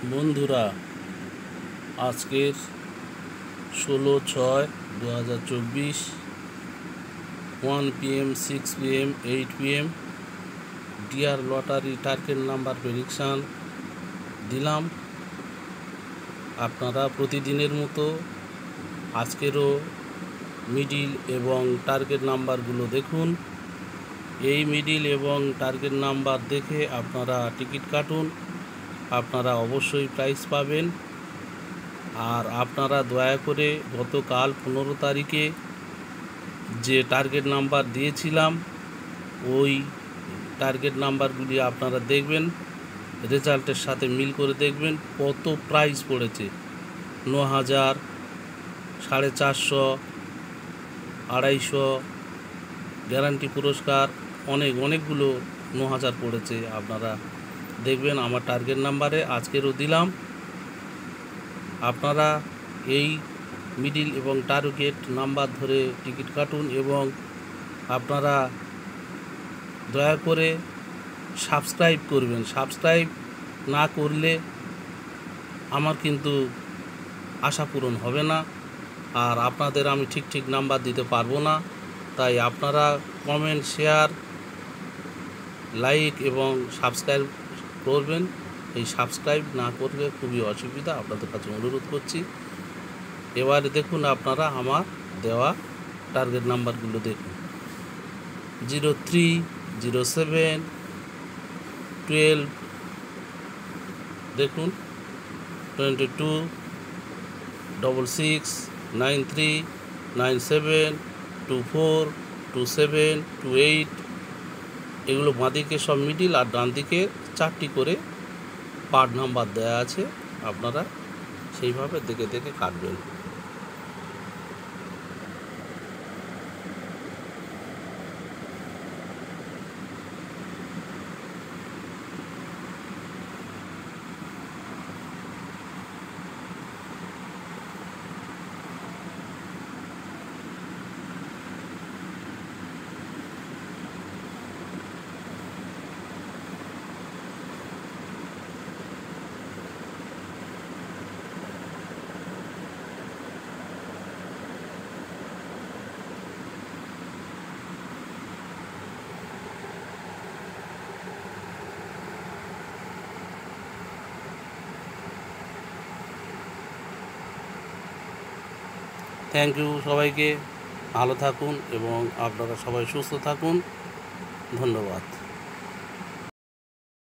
বন্ধুরা, আজকের 16/6/2024 1 PM 6 PM 8 PM dear lottery target number prediction দিলাম। আপনারা প্রতিদিনের মতো আজকেরও মিডিল এবং টার্গেট নাম্বারগুলো দেখুন। এই মিডিল এবং টার্গেট নাম্বার দেখে আপনারা টিকিট কাটুন, আপনারা অবশ্যই প্রাইজ পাবেন। আর আপনারা দয়া করে গতকাল 15 তারিখে যে টার্গেট নাম্বার দিয়েছিলাম ওই টার্গেট নাম্বারগুলি আপনারা দেখবেন, রেজাল্টের সাথে মিল করে দেখবেন কত প্রাইজ পড়েছে। 9,000, 450, 250, গ্যারান্টি পুরস্কার অনেকগুলো 9,000 পড়েছে। আপনারা দেখবেন আমার টার্গেট নাম্বারে আজকেরও দিলাম। আপনারা এই মিডিল এবং টার্গেট নাম্বার ধরে টিকিট কাটুন এবং আপনারা দয়া করে সাবস্ক্রাইব করবেন। সাবস্ক্রাইব না করলে আমার কিন্তু আশা পূরণ হবে না, আর আপনাদের আমি ঠিক নাম্বার দিতে পারবো না। তাই আপনারা কমেন্ট, শেয়ার, লাইক এবং সাবস্ক্রাইব করবেন। এই সাবস্ক্রাইব না করলে খুবই অসুবিধা, আপনাদের কাছে অনুরোধ করছি। এবারে দেখুন আপনারা আমার দেওয়া টার্গেট নাম্বারগুলো দেখুন। 03, 07, 12 দেখুন, 22, 66, 93, 97, 24, 27, 28 এগুলো বাঁদিকে সব মিডিল, আর ডান দিকে 4টি করে পার্ট নাম্বার দেওয়া আছে। আপনারা সেইভাবে দেখে কাটবেন। থ্যাংক ইউ সবাইকে। ভালো থাকুন এবং আপনারা সবাই সুস্থ থাকুন। ধন্যবাদ।